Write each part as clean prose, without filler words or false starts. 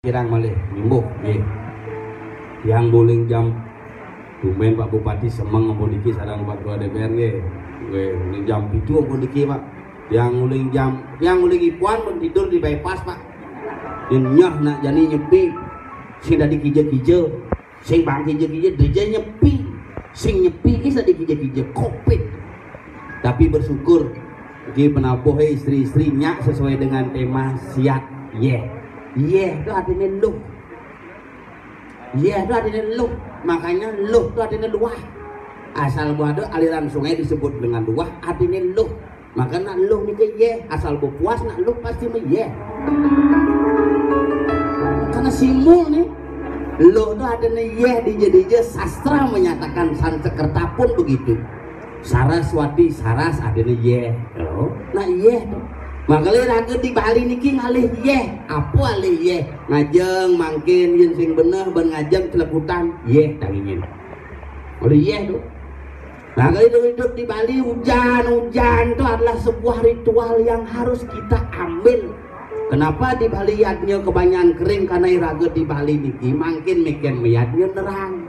Kirang malih nyembuh nggih. Yang boling jam tumen Pak Bupati semeng ampun niki sareng Pak Ketua DPR nggih. Nggih jam 7 ampun niki Pak. Yang uling ipuan pun tidur di bypass Pak. Nyah nak jani nyepi. Sing dadi kije-kije, sing bang kije-kije deje nyepi. Sing nyepi ki sadi kije-kije Covid. Tapi bersyukur niki penabuh istri-istri nyak sesuai dengan tema siap itu artinya luh. Itu artinya luh. Makanya luh itu artinya luah. Asal ada aliran sungai disebut dengan luah, artinya luh. Makanya luh ini asal berpuas nak luh pasti karena simbol nih. Luh itu artinya dijadinya sastra menyatakan Sansekerta pun begitu. Saraswati saras artinya nah tuh. Makanya raga di Bali niki ngalih apa alih ngajeng mangkin yen sing bener ben ngajeng celekutan tangingin oleh tuh. Makanya hidup di Bali hujan itu adalah sebuah ritual yang harus kita ambil. Kenapa di Bali yatnya kebanyakan kering? Karena raga di Bali niki mangkin meken meyatnya nerang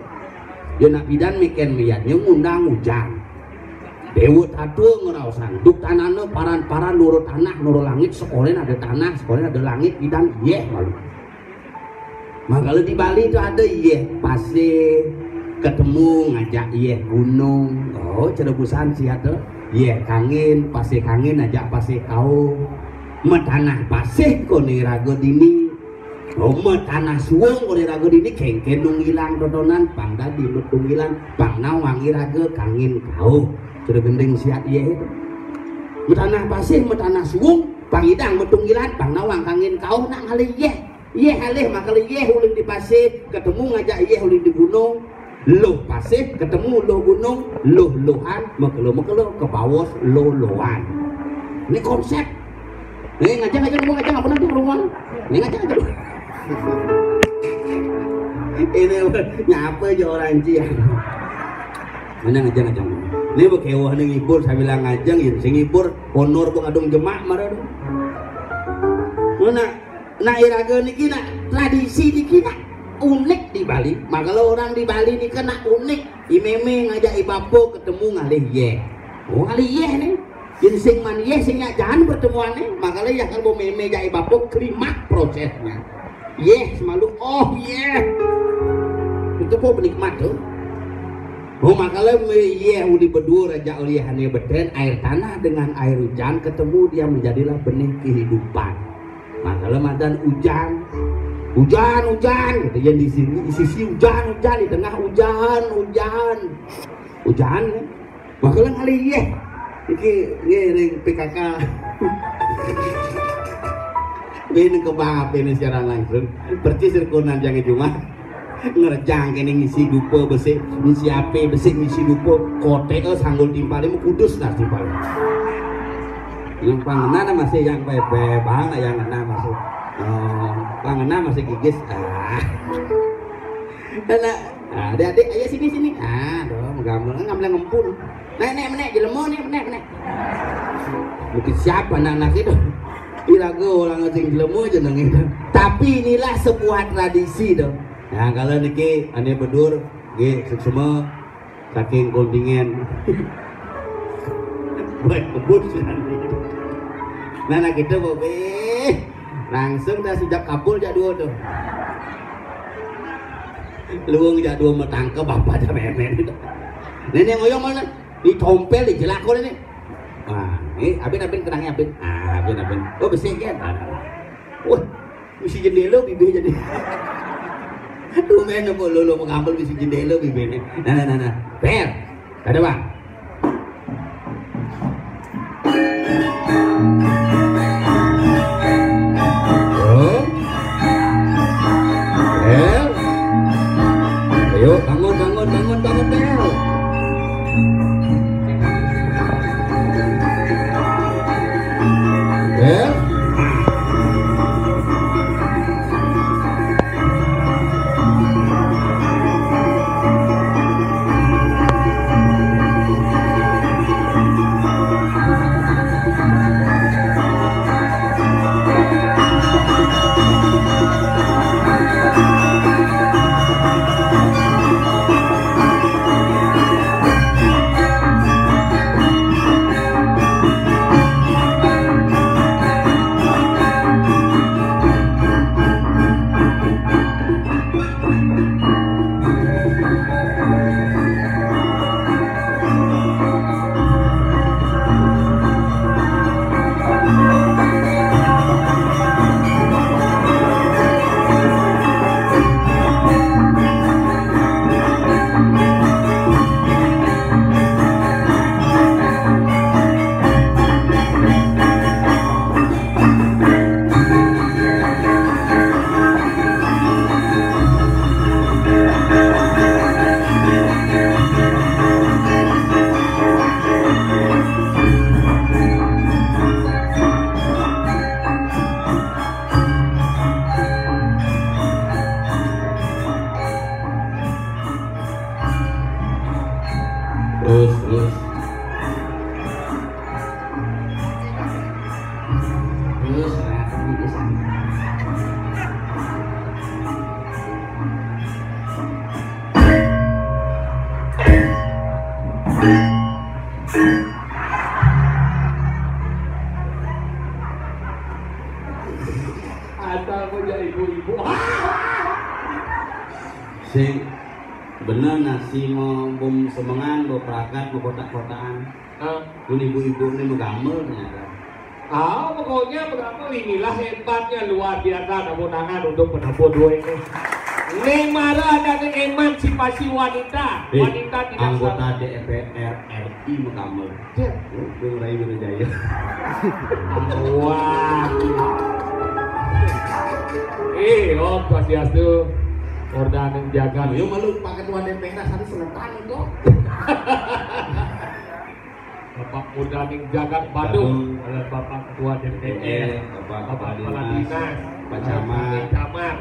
yen bidan meken meyatnya ngundang hujan. Dewa tatu ngerawasan duk tanahnya paran-paran nurut tanah nurut langit sekolah ada tanah sekolah ada langit bidang malu. Maka di Bali itu ada pasir ketemu ngajak gunung cerebusan sih ada kangin pasir kangin ajak pasir kau metanah pasir kone rago dini metanah suwung kone rago dini kengken nung hilang dodonan bang dadi metung hilang bang nawangi rago kangin kau sudah gendeng siat itu metanah pasir metanah suwung pangidang metunggilan bang nawang kangin kau nak ngalih halih makale uling di pasir ketemu ngajak uling di gunung loh pasir ketemu loh gunung lohan mekelo ke bawah lohan. Ini konsep ngajak apa nanti rumah ini ngajak ini nyapa aja orang cia mana ngajak ini bekewah nih ngibur saya bilang ngajeng sing ngibur honor kok adung jemak marah dong mana iraga niki nak tradisi niki nak unik di Bali. Maka kalau orang di Bali ini kena unik imeme ngajak ibapo ketemu ngalih ngalih nih yen sing man sing jangan pertemuan nih makanya ya kalau meme ngajak ibapo klimak prosesnya semalu itu kok penikmat tuh. Makanya uli berdua raja ulihane beden air tanah dengan air hujan ketemu dia menjadilah benih kehidupan. Makanya madan hujan gitu ya di sisi hujan di tengah hujan. Makanya kali iki ring PKK ini kebangap ini secara langsung percis sirkunan jangan cuma ngerjang kene ngisi dupo besi ngisi ape besi ngisi dupo kote sanggul timpali mu kudus lah timpali yang pangena masih yang bebe bang yang ngena masih pangena masih gigis adik-adik ayo sini dong ngambil ngempun nek jelemo nih menek mungkin siapa anak itu irago orang sing jelemo jeneng itu tapi inilah sebuah tradisi dong. Nah kalau niki ane bedur semua saking kontingen buat kebun nah kita langsung dah sejak kabul jak dua tuh luang jak dua metangke bapak dah memen itu nenek ngoyong mana ditompel dijelakon ini ini abin kenangnya abin besi kan mesti jendela bibir jadi aduh men kok lo mengambil bisi jendela bibirnya nah per ada bang ayo bangun Pel ibu. Sing bener nasi mau bom semengan, mau perakat, mau kotak-kotakan. Ibu-ibu ini menggamel ternyata. Pokoknya berapa inilah hebatnya luar biasa tepuk tangan untuk penabur dua ini. Nemara dan emansipasi wanita. Wanita tidak anggota DPR RI menggamel. Bung Rai Wirujaya. Wah. Swastiastu. Ordan yang jaga. Yo malu pakai ketua DPR satu seletang kok. Bapak muda yang jaga Bandung, ada Bapak Ketua DPR, Bapak Kepala Dinas, Pak Camat.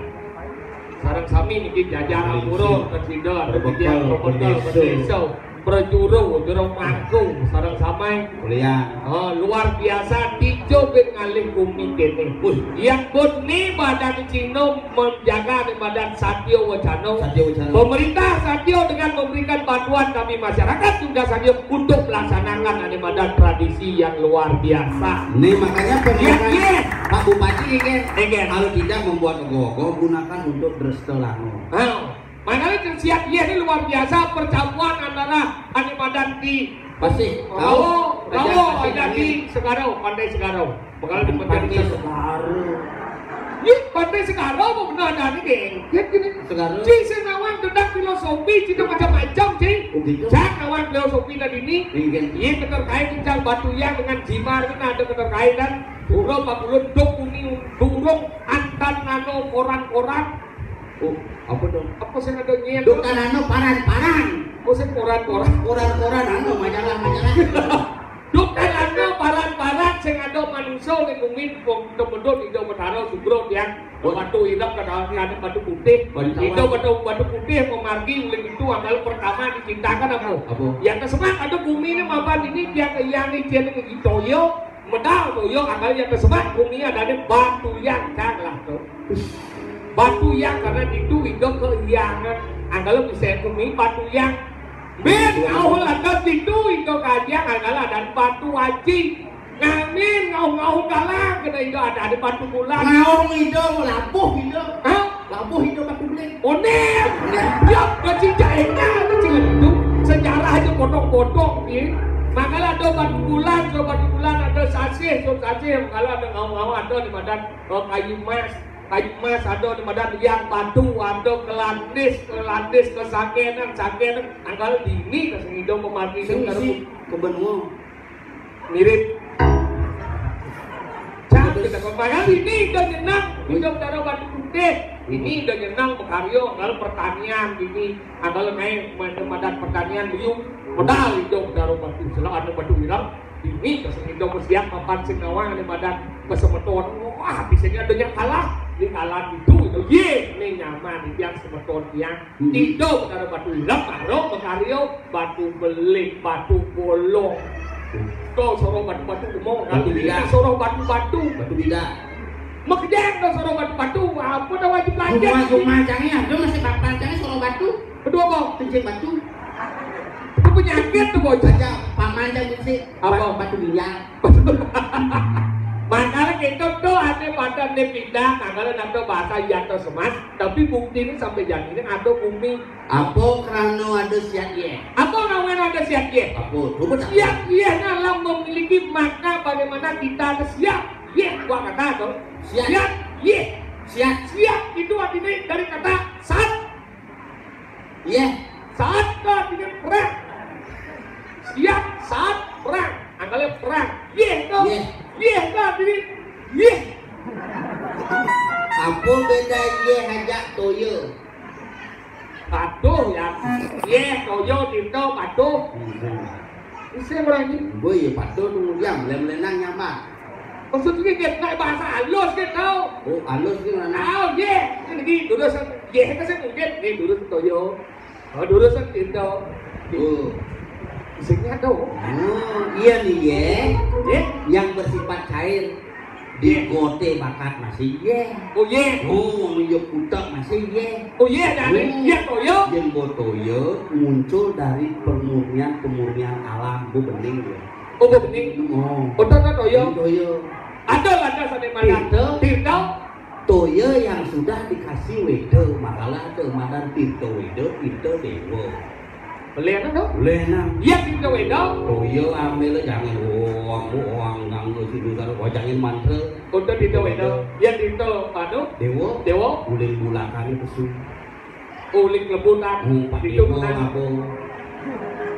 Sarang sami niki jajaran urut tersidor, terbidian proposal berdesau, berjuru, jurung mangkung, sarang samai kuliah. Luar biasa dijo ngalih kumi kene. Yang boni badan Cino menjaga di badan Satyo Wacano. Pemerintah Satyo dengan memberikan bantuan kami masyarakat juga Satyo untuk melaksanakan badan tradisi yang luar biasa. Nih makanya pemerintah Pak Bupati igen. Kalau tidak membuat ogoh-ogoh gunakan untuk bersetelango. Makanya siap ini luar biasa percampuran antara badan di pasti Rawo ada di Sekarau, Pantai Sekarau. Bakal di Pantai Sekarau. Pantai Sekarau mau benar ada nih, gini. Sekarau. Ci senawang tentang filosofi, cina macam-macam sih. Cak nawang filosofi tadi ini. Iya terkait dengan batu yang dengan jimar kan ada keterkaitan. Burung papulun dok uni burung antan nano koran-koran. Apa dong? Apa sih ada nyet? Bukan anu paran-paran. Sih koran-koran. Koran-koran anu majalah-majalah. Bukan anu paran-paran sing ada manusia ning bumi temedot hidau betaro sugro yang batu hidup ada batu putih. Hidau batu putih memargi uling itu adalah pertama diciptakan apa? Yang kesemak ada bumi ini mapan ini yang ini dia ning toyo medal toyo akal yang kesemak bumi ada batu yang lah tuh. Batu yang karena itu keiangan anggalau bisa bumi batu yang ben ngau ada itu kajang anggalau dan batu haji ngamin ngau kalah kena itu ada batu bulan ngau itu lapuh itu batu bulan oner ya kecil jaengnya itu sejarah aja potong-potong nih makanya ada batu bulan ada sasih kalau ada ngau ada di badan kayu emas ada di badan yang batu ada kelandis kesakenan anggal dini kesengidong memati ke benua mirip kita kembali ini udah nyenang hidup dari batu putih ini udah nyenang berkaryo anggal pertanian ini anggal naik badan pertanian liuk modal hidup dari batu selalu ada batu hilang ini kesengidong bersiap papan singawang di badan kesemeton wah bisanya ada yang kalah di kalah itu ini nyaman yang semeton yang hidup dari batu hilang baru berkaryo batu belik batu bolong kau sorong batu-batu ngomong batu bida sorong batu-batu makjang kau sorong batu-batu apa dah wajib belajar rumah-rumahnya ada masih pancangnya sorong batu kedua bang kencing batu itu penyakit tuh bocah aja pamanjang sih apa batu bida makanya kita tuh ada pada pindah makanya ada bahasa jatuh semas tapi bukti ini sampai jam ini ada bumi apa karena ada siap ye apa namanya ada siap ye apa siap ye dalam memiliki makna bagaimana kita ada siap ye gua kata tuh siap ye siap itu artinya dari kata saat ye saat artinya perang siap saat perang anggalnya perang ye tuh ye kan ini ye apa beda ye hajak toyo patuh ya ye toyo itu patuh bisa berani boy patuh tunggu diam lem-lenang nyampak maksudnya kita naik bahasa halus kita tahu halus gimana tahu ye ini dulu ye kan saya mungkin ini dulu toyo dulu saya itu isinya tuh iya nih ye yang bersifat cair digote bakat masih ye menunjuk utak masih ye dari ye toyo yang toyo muncul dari pemurnian alam bu bening ya bening toyo toyo ada lada sampai mana tindau Toya yang sudah dikasih weda makalah ada madan Tirta weda Tirta dewa. Boleh kan? Boleh nang. Iya Tirta weda. Toya ambil jangan uang nganggo sidu karo jangan mantra. Untuk Tirta weda. Iya Tirta anu dewa uling bulakane pesu. Uling lebutan. Itu apa?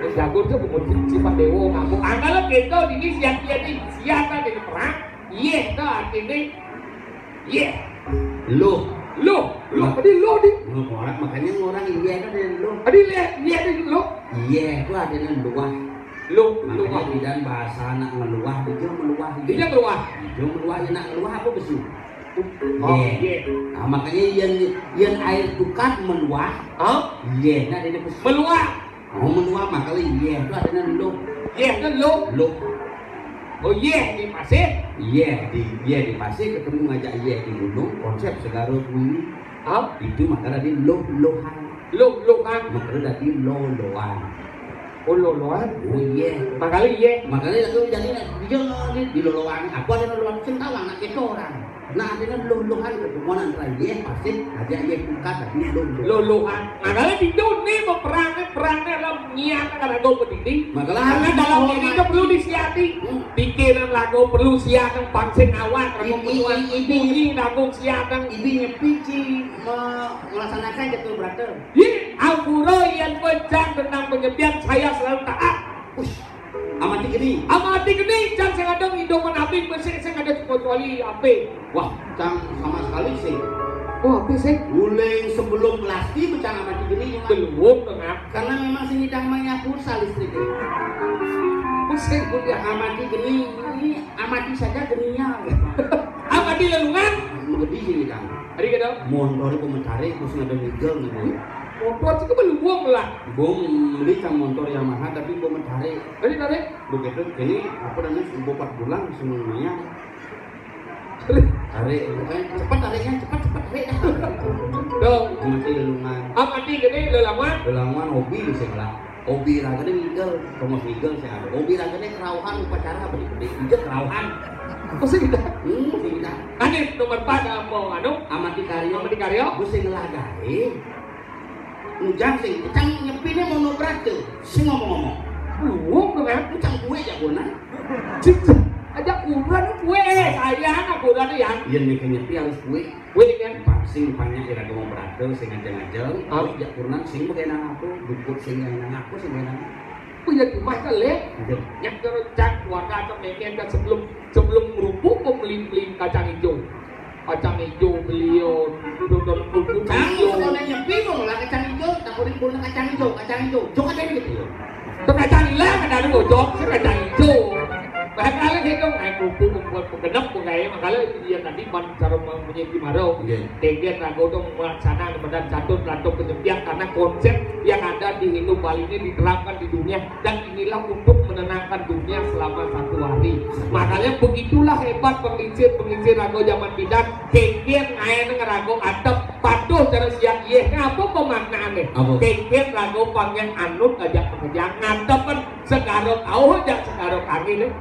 Jago tuh bukan sifat dewa ngabung. Angkala kita ini siapa di perang? Iya, dah artinya iya. Lo Tadi lo di. Orang makanya orang iya kan ada lo. Tadi lihat di lo. Iya itu adanya luah. Lo Makanya di dalam bahasa anak meluah, dia meluah. Dia keluar. Dia meluah, ya nak meluah apa besu? Oh, iya. Nah, makanya yang air tukat meluah. Hah? Iya, nah ini besu. Meluah. Oh meluah makanya iya itu adanya lo. Iya kan lo. Oh iya di pasir. Iya di pasir ketemu ngajak iya di gunung konsep segaro kuwi. Hah? Itu makanya di lohan. Lohan. Makanya di loan. Oh loan. Oh iya. Makanya aku jadi di loloan. Aku ada loloan sing tahu anak kita orang. Nah ada lolohan ketemuan antara iya pasir aja iya buka tapi lolohan. Makanya di dunia perangnya dalam niat lagu berdiri. Makanya dalam diri itu perlu disiati. Pikiran lagu perlu siapkan pancing awal lagu perluan ini lagu siapkan ini pici melaksanakan gitu brother. Al-Qura yang pencang tentang penyepian saya selalu taat. Amati gini Cang saya ada hidupan api bersih saya ada kecuali api. Wah Cang sama sekali sih. Oh api sih Guling sebelum belasti becang amati gini belum tengah karena memang sini dang pulsa listriknya. Pusing kuliah amati gini ini amati saja geninya. Amati lelungan Mengerti sini dang. Hari kita Motor komentari terus ada nigel nih. motor itu belum buang lah. Bom beli kan motor Yamaha tapi bom tarik. Hari tarik. Begitu ini apa namanya 4 bulan semuanya. Tarik, cepat tariknya cepat tarik. Dong. Amati lelungan. Amati gini lelaman. Lelungan hobi bisa lah. Hobi lah kan nigel, Thomas nigel saya ada. Hobi lah kan kerauhan upacara beri nigel kerauhan. Masa kita? Kita. Aneh nomor 4 mau anu? Amati karya. Gue sing ngelagari. Ujang sing, Cang nyepine mau nobrak tuh, sing ngomong-ngomong. Belum kan? Cang kue jagonan. Ajak kurang kue, sayang aku udah yang. Iya nih nyepi harus kue. Kue kan? Sing banyak ira mau beratel, sing ngajeng-ngajeng. Ajak kurang sing bekenang aku, dukut sing nang aku sing nang. Kue jadi mah kali. Yang terencang warga atau mungkin kan sebelum merupuk membeli kacang hijau. Kacang hijau beliau dodol kuku hijau. Kalau nyepi mau lah kacang hijau, tak boleh kacang hijau. Jok aja gitu. Kacang hilang ada bojok, kacang hijau. Makanya kita naik kerupuk membuat penggenap mengenai makanya dia tadi cara menyepi marau. Kemudian ragu dong melaksanakan badan catur lantuk penyepian karena konsep yang ada di Hindu Bali ini diterapkan di dunia dan inilah untuk menenangkan dunia selama 1 hari. Makanya begitulah hebat pengincir ragu zaman bidan. Kemudian air ragu atap patuh cara siang iya apa pemaknaannya? Kemudian ragu panjang anut aja pekerjaan ngatepan sekarang kau aja sekarang kami nih.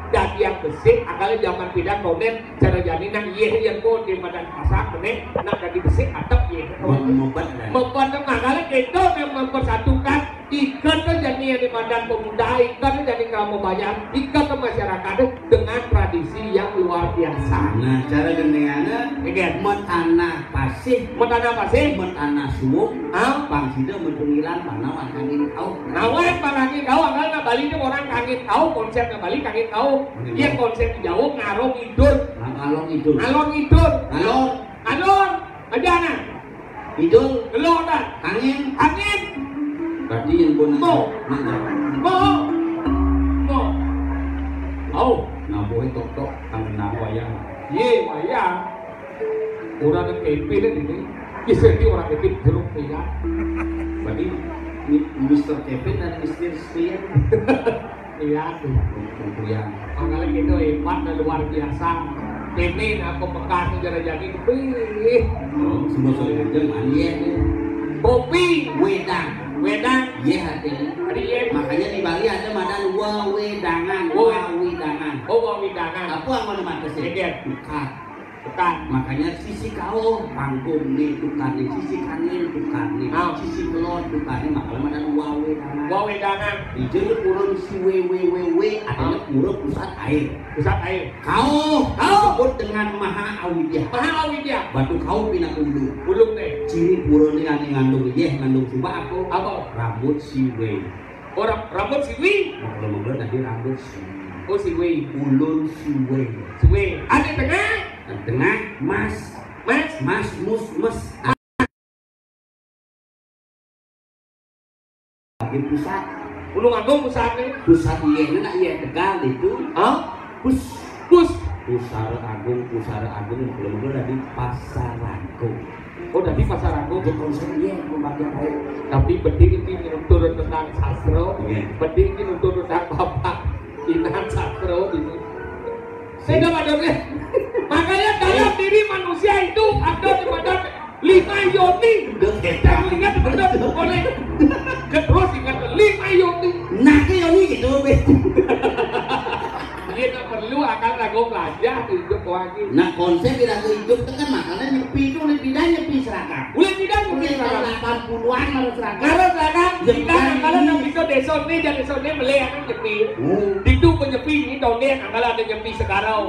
Yang besi, akalnya zaman pindah komen cara jadi nang iya yang kau di badan pasar meneh nak jadi besi atap iya membuat akalnya kita yang mempersatukan ikat jadi yang di badan pemuda ikat jadi kamu bayar ikat ke masyarakat dengan tradisi yang luar biasa. Nah cara gendengannya mentanah pasih mentanah suwuk pangsida mentungilan panawan kangin kau nawan panangin kau akalnya Bali itu orang kangin kau konsepnya Bali kangin kau. Iya konsep Jawa ngalong idul aja nah idul lo dah angin berarti yang mau naboy tok ang wayang wayang orang yang kepilih ini jadi orang kepilih jeruk ya berarti Mr. Kevin dan Mr. Spian iya tuh makanya gitu hebat dan luar biasa ini aku bekas jadi semua soalnya mania kopi wedang iya hati makanya di Bali ada madan wawidangan apa yang mana apa yang mana sih ikat Tekan. Makanya sisi kau panggung nih tukar nih, sisi kanin tukar nih, sisi kelon tukar nih, makanya mana wawe tangan. Wawe dangan. Jadi kurang si wewe adanya kurang pusat air. Pusat air. Kau disebut dengan Maha Awidya. Maha Awidya. Batu kau pindah ulu. Ulung nih. Ciri pura nih ngandung ngandung coba aku. Apa? Rambut siwe. Orang rambut siwi. Moga-moga tadi rambut siwe. Oh siwi. Ulun siwe. Siwi. Ada tengah. Tengah mas mus bagi pusat Ulung agung pusat nih. pusat iya nak iya Tegal itu Pus. pusar agung belum dari pasar agung. Oh dari pasar agung. Itu konsep iya pembagian air. Tapi penting ini turun tentang sastra. Iya. Penting ini turun tentang bapak Inan sastra ini. Saya nggak padanya. Makanya dalam diri manusia itu ada kepada 5 yoni. Jangan ingat benar boleh. Terus ingat 5 yoni. Nah kayak ini gitu be. Dia tak perlu akan lagu belajar hidup lagi. Nah konsep tidak hidup itu kan makanya nyepi itu lebih dah nyepi seragam. Boleh tidak Mungkin tahun 80-an malah seragam. Karena seragam kita kalau yang bisa desa ini dan desa ini beli akan nyepi. Itu penyepi ini tahun ini kalau ada nyepi sekarang.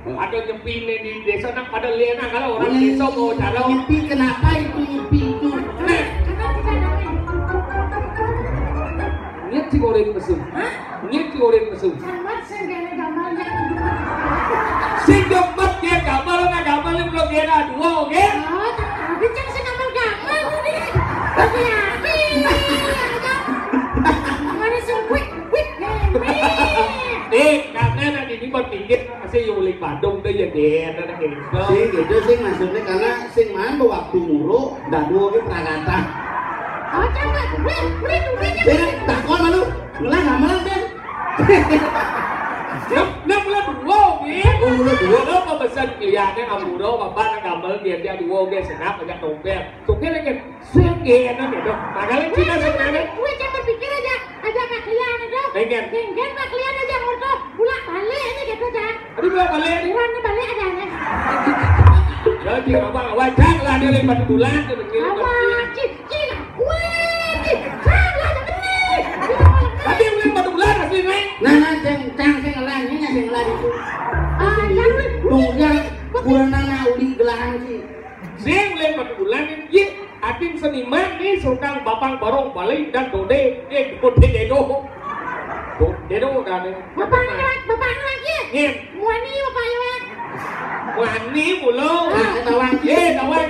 Ada nyepi ini di desa nak pada lihat kalau orang desa mau cara nyepi kenapa itu nyepi itu? Nah, nyet si goreng mesum. Nyet si goreng mesum. Si gembat dia gambar na gambar ni belum dia ada dua, oke? Oh, tapi jangan segambar gambar ni. Tapi mana sungguh, karena nanti ini berpikir masih yang ulik Bandung tu ya dia, ada gitu. Sing gitu sing maksudnya karena sing mana waktu muruk dah dua ke pragata. Oh, jangan, boleh. Sing takon malu, mulai nggak malam deh. Nak mula dua, oke? Mula dua. Kalau pembesan kelihatannya amuro, bapak nak gambar dia dua, oke? Senap aja tompel, tompel lagi sengge, nak gitu. Makanya kita sebenarnya. Gue jangan berpikir aja mak kalian aja. Pengen mak kalian aja ngorto, pulang balik aja gitu dah. Aduh boleh balik nih. Pulang balik aja nih. Kalau dia abang wajar lah dia lewat bulan tu begini. Awak, cik, gue, salah benar. Tapi yang lewat bulan asli nih. Nah, sing ngelang itu. Jangan. Tunggal kurang nana uli gelang sih. Sing lewat bulan ini, ating seniman ni sulkan babang barong balik dan dode, dode dedo. Dedo dah ni. Bapak lagi. Ngin. Wani bapak lagi. Wani mulu. Tawang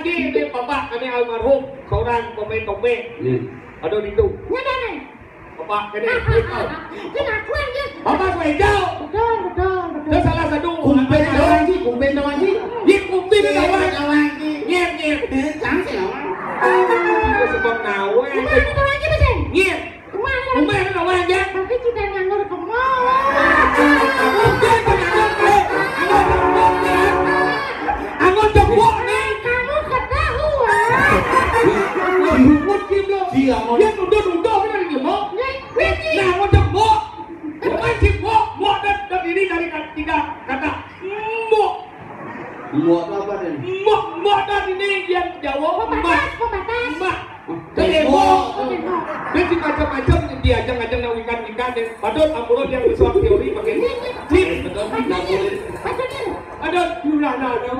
ni bapak kami almarhum seorang komen. Aduh itu. Nyada nih. Bapak kini. Kita akuan dia. Bapak hijau. Betul. Itu salah satu. Kumpen tawang sih. Ye kumpin tawang. Tawang. Ngin. Cang sih lawan. Itu sebab nawe. Kemana lagi besen? Ngin. Kemana? Kumpen tawang ya. Tapi kita nganggur ke mall. Angon jebok nih. Kamu ketahuan. Ribut kim lo. Dia mau. Dia nuduh kan dia mau. Nah, angon jebok. Bukan jebok. Mok dan ini dari tiga kata mok. Mau apa dan? Mok dan ini yang Jawa Pembatas. Mbak. Tembok. Dia sih macam-macam dia ajang-ajang nak ikan dan padahal ambulan yang bersuap teori pakai betul tidak boleh. Ada jurana ada.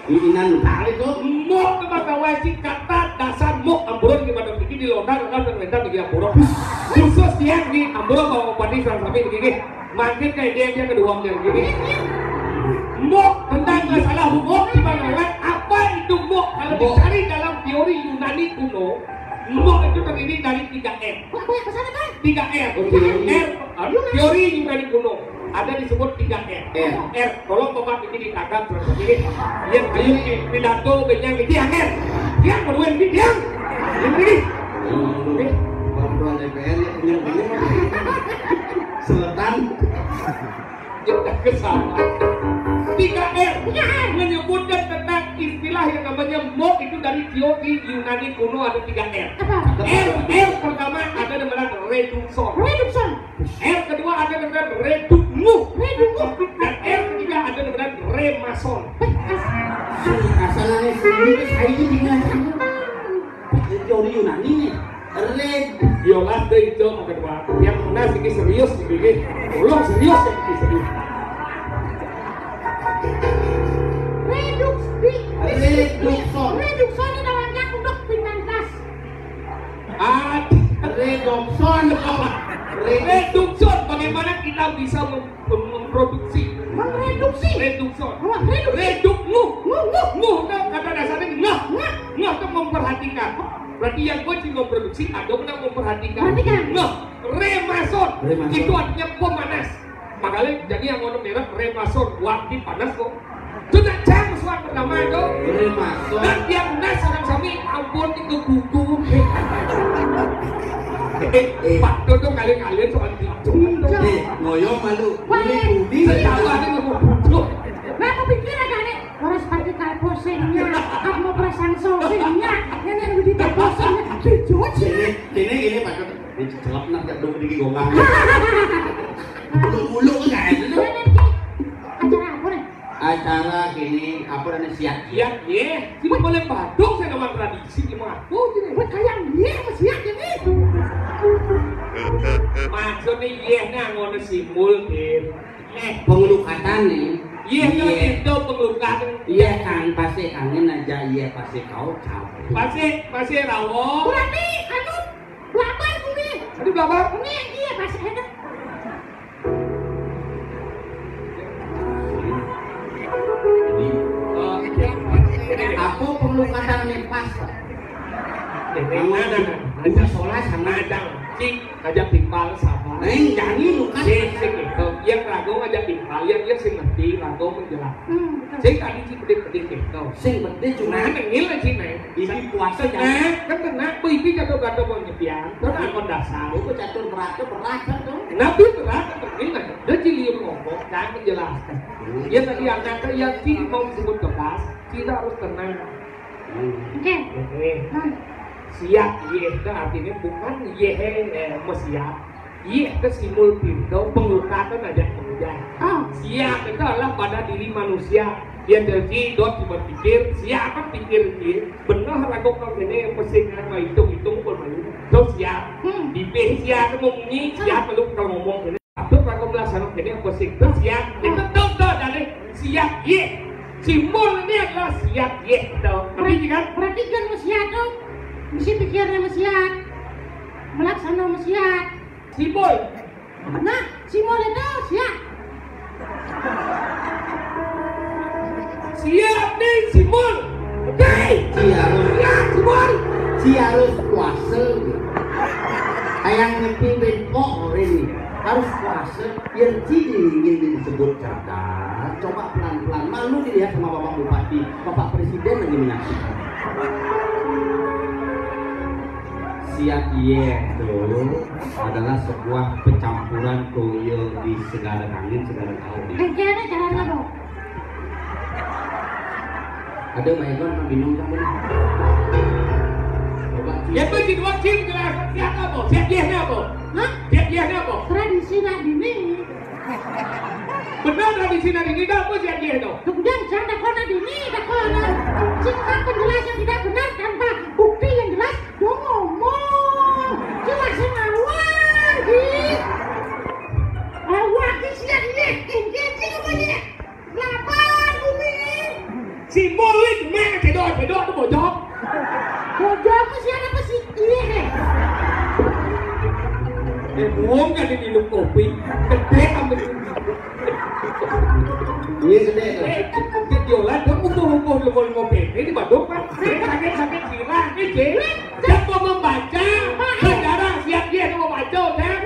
Ini nan kali tu. Mok tempat wajib kata dasar mok ambulan gimana begini di lontar kan ternyata begini ambulan. Khusus dia di ambulan bawa padi sampai begini. Makin kayak dia kedua dia begini. Mok tentang masalah hukum di mana apa itu mok kalau dicari dalam teori Yunani kuno. Mok itu terdiri dari 3 M. 3 M. Teori Yunani kuno. Ada disebut 3 R. R. Tolong Bapak ini ditangkap terus begini. Yang ayo pidato benyang ini R. Yang kedua ini yang ini. Perempuan DPR yang Selatan. Kita kesalahan. 3 R menyebutkan tentang istilah yang namanya mok itu dari teori Yunani kuno ada 3 R. Apa? R pertama ada namanya redukson. Redukson. R kedua ada namanya redukmu. Redukmu. Dan R ketiga ada namanya remason. Asalnya sendiri saya ini dengan teori Yunani nih. Red. Yolas deh itu yang kedua. Yang mana sih serius begini. Tolong serius ya serius. Redukson. Redukson ini namanya untuk pinggang tas. Redukson. Redukson bagaimana kita bisa memproduksi Mereduksi. redukson. Reduksi. Redukmu. Mu. Kata dasarnya ngah itu memperhatikan. Berarti yang gue sih memproduksi atau benar memperhatikan. Perhatikan. Ngah remason. Remason. Itu artinya pemanas. Makanya jadi yang ngomong merah remason waktu panas kok. Sudah jam suara pertama itu. Remason. Dan yang nas orang sami ampun itu gugup. Pak Dodo kalian soal itu. Ngoyo malu. Ini budi. Setawa ini ngomong bujuk. Nah, aku pikir agak nih, orang seperti kalposennya, aku mau perasaan sosialnya, yang begitu posennya, dicuci. Ini Pak Dodo. Ini celap nak tak dong di gonggang. Mulu enggak itu. Acara apa nih? Acara gini apa namanya siap. Ya, cuma boleh badung saya nama tradisi gimana? Buat kalian dia masih ada nih. Maksudnya nah ngono simul deh. Pengelukatan nih. Iya itu pengelukatan. Iya kan pasti kangen aja iya pasti kau capek. Pasti rawo. Berarti, berapa itu nih? Aduh berapa? Ini iya pasti ada. Jadi aku pengelukatan nih pas. Ada sholat sama ada cik ngajak timpal sama. Jangan luka. Cik itu yang ragu ngajak timpal yang sing ngerti ragu menjelaskan. Cik tadi cik pedih gitu. Sing penting cuma Nah nengil lah cik nih. ini puasa Nah jangan. kan tenang, ini gaduh-gaduh mau nyepian. Terus akon dasar. Aku catur berat tuh. Nabi berat ini kan. Dia cilium ngomong dan menjelaskan. Ya tadi anak yang cik mau disebut kepas, kita harus tenang. Oke. Siap, itu artinya bukan siap. Itu simbol pintu pengelukatan aja kemudian. Siap itu adalah pada diri manusia. Dia jadi dot berpikir, siapa pikir dia benar ragu kalau ini pesingan mau hitung bermain. So siap, di siap ngomongin siap lu kalau ngomong ini. Tapi ragu melaksanakan ini pesing siap. Itu tuh dari siap simbol ini adalah siap itu. Tapi kan Perhatikan masyarakat tuh. Mesti pikirnya masyarakat. Melaksanakan masyarakat. simbol. Nah, simbol itu siap. Siap nih simbol. Oke. Simbol. Si harus puasa. Kayak ngepi benpok ini harus puasa. Yang ingin disebut cerdas. Coba pelan-pelan. Malu dilihat sama Bapak Bupati, Bapak Presiden lagi menyaksikan. Siap itu adalah sebuah pencampuran toyo di segala angin, segala tahun. Kayaknya caranya dong. Ada Mbak Egon minum kamu nih. Coba Ya tuh di dua cim jelas. Siap apa? Siap apa? Hah? Siap apa? Tradisi nak dini. Benar tradisi dari ini apa siap itu? Kemudian jangan dakona dini, dakona. Jika penjelasan yang tidak benar tanpa bukti yang jelas, dong ngomong. Jelasin awal, di. Awal di siap ini. Kenci namanya. Lapan bumi. Simbolik mana kedok tuh bojok. Bodoh apa sih apa sih ini? Buang kan di minum kopi. Gede ambil. ini gede tuh. Jualan dia pukul ngopi. Ini Bandung kan. Sakit sirah. Ini siap mau membaca. Sekarang siap dia mau baca kan.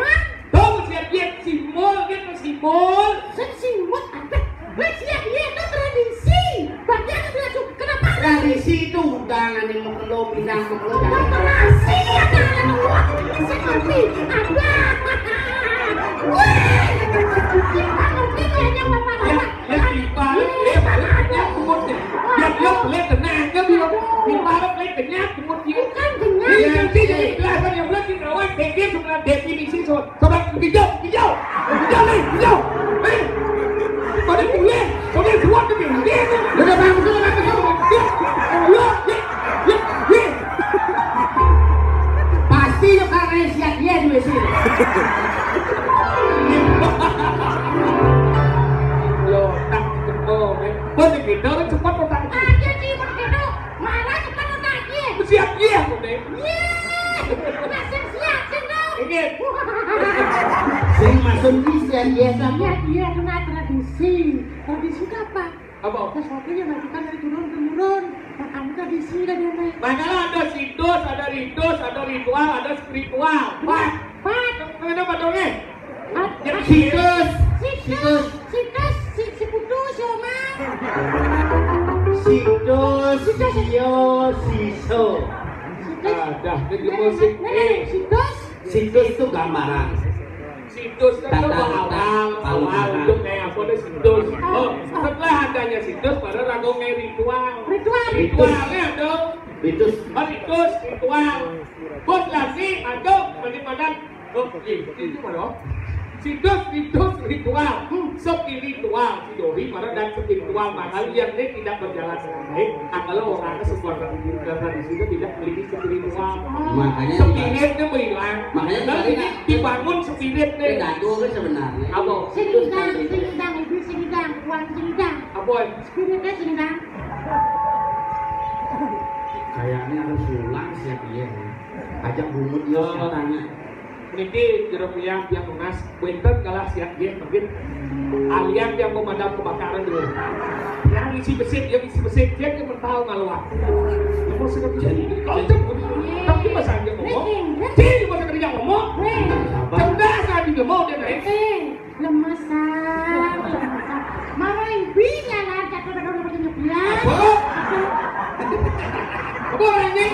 Tuh siap dia simbol kan simbol. Sensimut apa? Siap ini itu tradisi. Bagian itu langsung kenapa? Tradisi itu udah nanti mau ke lo pindah ke lo jangan. Tradisi ada uang seperti ada. Wih, ngerti kayaknya bapak-bapak. Ya tiba, balik aja umurnya. Ya dia boleh tenang kan dia. Tiba jemput dia. Bukan kenyang. Iya, sih jadi kelasan yang bilang di kawan dia sebenarnya definisi sobat hijau. Pada boleh buat ke dia. Udah bang, pasti lo karena siap dia di WC. Lo tak ketemu, boleh kita orang cepat otak. Aja sih begitu. Malah cepat otaknya. Siap dia, boleh. Masih siap sendok. Ingin. Sing masuk desain biasa. Dia kena tradisi. Tradisi apa? Apa? Sesuatu yang dilakukan dari turun temurun. Makanya tradisi kan dia naik. Makanya ada situs, ada ritus, ada ritual, ada spiritual. Pak, kenapa dongnya? Situs. Si putus ya mah. Situs, siso. Ada jadi musik. Situs itu gambaran. Situs kan awal untuk kayak apa deh situs. Oh, setelah adanya situs, baru ragu kayak ritual. Ritualnya ada. Situs. Ritual. Bos lagi ada bagaimana? Oh, itu mana? Situs ritual. Spiritual, sidori, mana dan spiritual. Maka yang ini tidak berjalan dengan baik. Kalau orangnya sebuah tradisi itu tidak memiliki spiritual. Makanya Spiritnya hilang. Makanya kalau ini dibangun spiritnya. Dado kan sebenarnya. Apa? Singidang, ibu singidang, uang singidang. Apa? Spiritnya singidang. Kayaknya harus ulang siap dia. Ajak bumut dia tanya. Ini jeromiang yang lunas, winter kalah siap dia mungkin alian yang memadam kebakaran dulu. Yang isi besi, dia cuma tahu ngaluan. Kamu sedang jadi, tapi masa dia ngomong, jadi masa kerja ngomong, cerdas kan dia mau dia naik. Lemesan. Mama ibunya lah, jatuh udah pakai nyebian. Apa orangnya?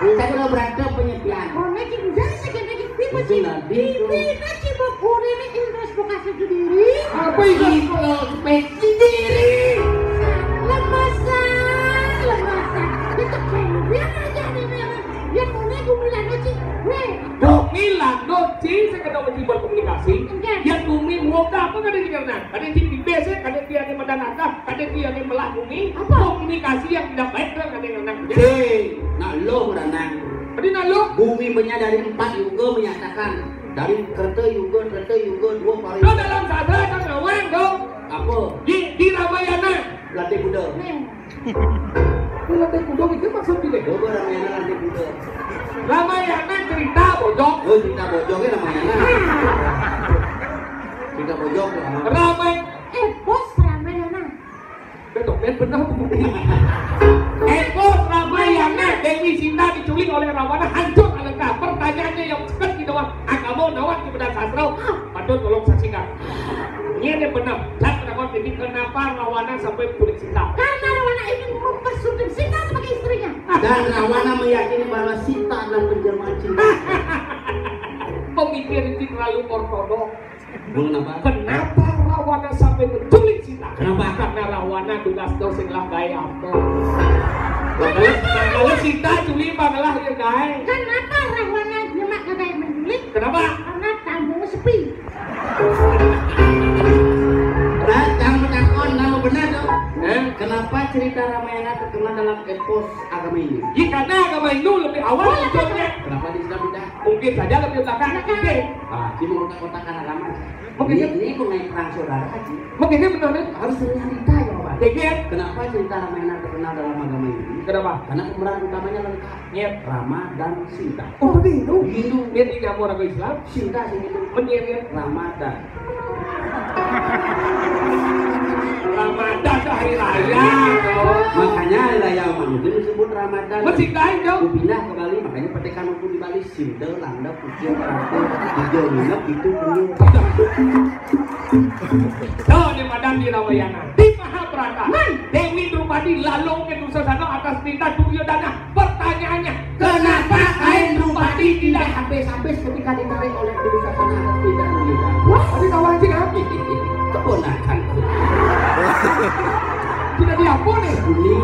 Saya udah berantem penyepian. Orangnya jadi segini pipa Betul, Nabi. Pipa cipa puri ini interest lokasi sendiri. Apa itu? Sendiri. Lemesan. Itu kayak biar aja nih memang. Yang mau nego bilang aja. Milan, doci, saya kena uji berkomunikasi. Yang bumi muka apa kan dia karena? Ada yang di base, ada dia yang mendanaka, ada dia yang melakumi. Komunikasi yang tidak baik kan ada yang menang. Nah lo berenang. Tadi nalo. Bumi menyadari 4 juga menyatakan dari kereta juga 2 kali. Lo dalam sadar kan ngawang dong. Apa? Di Ramayana. Lantai kuda. Lantai kuda itu maksudnya. Coba Ramayana lantai kuda. Ramayana cerita bojong. Oh cerita bojongnya Ramayana. Cerita bojong lah. Ramai. Bos Ramayana. Betul, benar bukti. Bos Ramayana, Dewi Sinta diculik oleh Rawana, hancur alengka. Pertanyaannya yang cepat di doang. Agama nawat di benar sastra. Patut tolong saksikan. Ini benar. Saya pendapat ini kenapa Rawana sampai culik Sinta? Karena Rawana ingin mempersudut Sinta sebagai istrinya. Dan Rawana meyakini bahwa Sita adalah penjelmaan cinta. Pemikir ini terlalu ortodoks. Kenapa? Kenapa Rawana sampai menculik Sinta? Kenapa? Karena Rawana dugas dosen lah gaya apa? Kalau Sinta culik bagalah ya guys. Kenapa Rawana nyemak kayak menculik? Kenapa? Karena tamu sepi. Nah, jangan menakon, nama benar dong. Kenapa cerita Ramayana terkenal dalam epos agama ini? Ya karena agama Hindu lebih awal munculnya. Kenapa di Islam tidak? Mungkin saja lebih belakang. Mungkin. Haji mengotak-otakan agama. Mungkin Ini mengenai perang saudara Haji. Mungkin benar nih. Harus cerita jawaban. Mungkin. Kenapa cerita Ramayana terkenal dalam agama ini? Kenapa? Karena pemeran utamanya lengkap. Nyet. Rama dan Sinta. Oh, Hindu. Hindu. Dia tidak mau orang Islam. Sinta sih itu. Menyeret Ramadan. Ramadan itu hari raya. Makanya hari raya umat itu disebut Ramadan. Masih lain dong. Pindah ke Bali, makanya petikan hukum di Bali Sinde, Landa, Pujian, Rante, Hijau, Nginep, itu punya. Tuh di Padang di Ramayana. Di Mahabharata. Dewi Drupadi lalung ke Dursasana atas perintah Duryodhana. Pertanyaannya, kenapa kain Drupadi tidak habis-habis ketika ditarik oleh Dursasana atas perintah Duryodhana? Wah, tadi kawan sih kan? Keponakan. Tidak diampuni. Ini.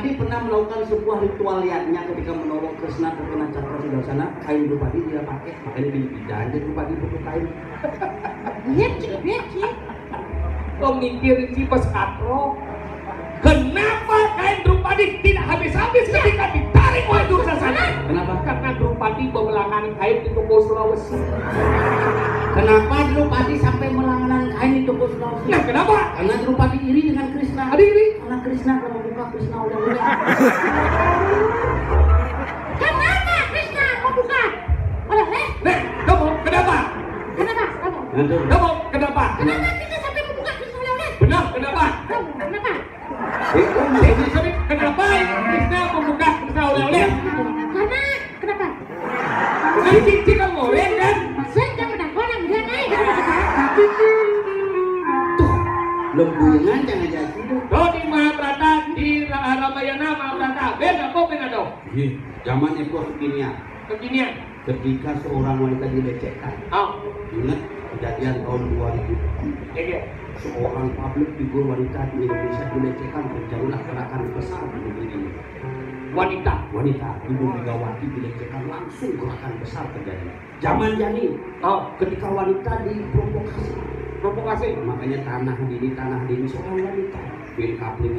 Drupadi pernah melakukan sebuah ritual liarnya ketika menolong Kresna terkena cakra sudarsana. Kain Drupadi dia pakai, makanya pindah aja Drupadi pakai kain. Beci. Kau mikirin si pas katro. Kenapa kain Drupadi tidak habis-habis ketika ditarik oleh Dursasana? Kenapa? Karena Drupadi memelangkan kain di toko Sulawesi. Kenapa Drupadi sampai melanglang kain di toko Sulawesi? Nah, kenapa? Karena Drupadi iri dengan Kresna. Iri? Karena Kresna kalau membuka Kresna udah. Kenapa Krishna membuka? Oleh? Nah, kamu kenapa? Kenapa? Kamu? Kamu kenapa? Kenapa kita sampai membuka Krishna oleh? Benar, kenapa? Kamu kenapa? Sorry, kenapa Krisna membuka Krisna oleh-oleh? Karena kenapa? Kan cincin kamu oleh kan? Saya jangan mendapat yang dia naik. Lembungan jangan jadi. Oh di Mahabharata, di Ramayana Mahabharata, beda kok beda dong. Zaman itu kekinian. Kekinian. Ketika seorang wanita dilecehkan. Oh, Ingat kejadian tahun 2000. iya. Seorang public figure wanita di Indonesia dilecehkan, terjadilah gerakan besar di negeri ini. Wanita Ibu Megawati dilecehkan, langsung gerakan besar terjadi. Zaman Jani, ketika wanita diprovokasi, makanya tanah dini seorang wanita.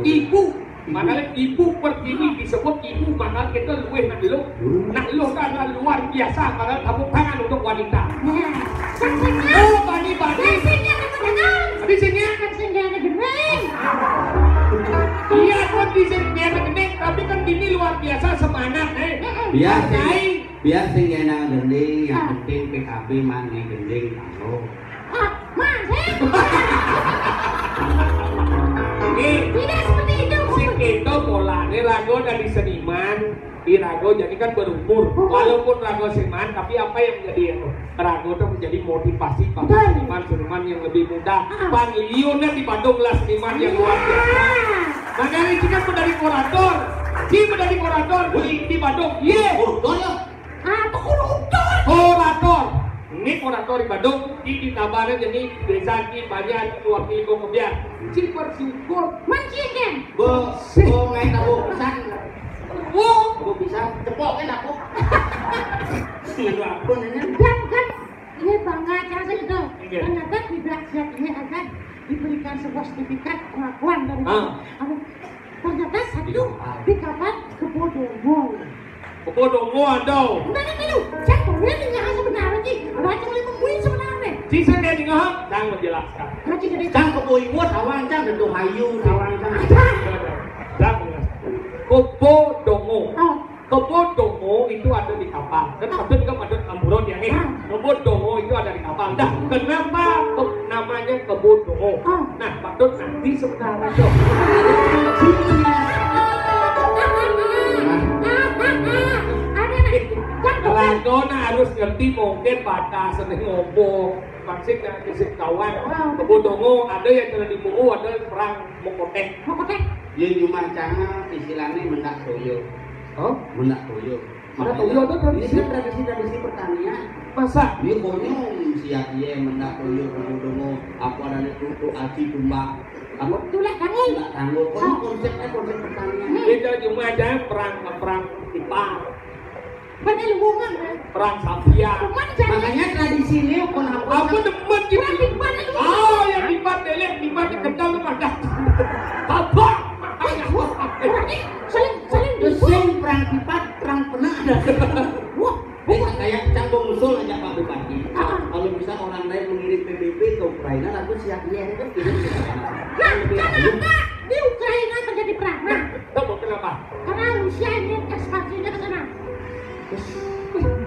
Ibu, makanya ibu pertini disebut ibu, makanya kita luweh nak lu. Nak lu kan luar biasa, makanya tepuk tangan untuk wanita. Oh, bani. Di sini iya kan di sini gede, tapi kan gini luar biasa semangat Biar sing enak gending, yang penting PKB mangga gending tahu. Tidak seperti itu. Sing itu polanya lagu dari seniman. Di rago jadi kan berumur, walaupun rago seniman, tapi apa yang menjadi rago itu menjadi motivasi bagi seniman yang lebih muda. Bang Liona di Bandung lah seniman yang luar biasa. Makanya ini kan medali korator, di Bandung. Korator. Ini korator di Bandung, di Tabanan jadi desa di banyak wakil kemudian. Si bersyukur, Mencikan. Ngai tahu pesan. Aku bisa cepok kan aku. Dan kan ini bangga cara itu. Ternyata tidak siap ini akan diberikan sebuah sertifikat pengakuan dari ternyata satu di kapal Kebodongo. Kebodongo ada. Mana dulu? Saya kemudian dengan sebenarnya sih. Baca lima poin sebenarnya. Sisa dia dengan sang menjelaskan. Baca dari Cang keboiwot awang cang dan hayu awang cang. Kebodongo. Kebodongo itu ada di kapal. Kan maksud juga ada amburon yang ini. Kebodongo itu ada di kapal. Nah, kenapa namanya Kebodongo? Nah, maksud nanti sebenarnya dong. Ragona harus ngerti mungkin batas dan ngomong. Maksudnya kisah kawan. Kebodongo ada yang telah dibunuh, ada perang Mokotek. Yang cuma canga istilahnya mendak toyo. Mendak toyo. Mendak toyo itu tradisi pertanian. Masa? Dia konyol siap dia mendak toyo Kebodongo. Apa ada itu aci tumbak. Apa? Tulak tanggul. Konsepnya konsep pertanian. Itu cuma aja perang Ipang. Padahal hubungan Perang Sapia. Makanya tradisi ini Aku demen gitu. Yang dibat delek, dibat kendal lu pada. Apa? Saling perang pipat, perang pernah ada. Wah, kayak canggung musul aja Pak Bupati. Kalau bisa orang lain mengirim PBB ke Ukraina, lalu siap dia kan kirim ke Ukraina. Kenapa di Ukraina terjadi perang? Tahu kenapa? Karena Rusia ingin ekspansinya ke sana.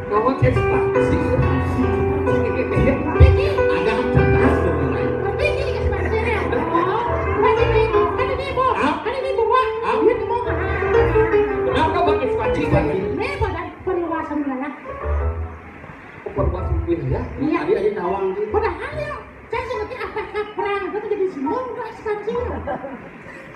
Kamu ekspansi. Agak cerdas dong. Ini ekspansinya. Kan ini bawa. Dia mau ke Kenapa bang ekspansi? Ini pada perluasan wilayah. Perluasan wilayah? Iya. Tadi aja tawang sih. Padahal ya, saya seperti apakah perang itu jadi simbol untuk ekspansi?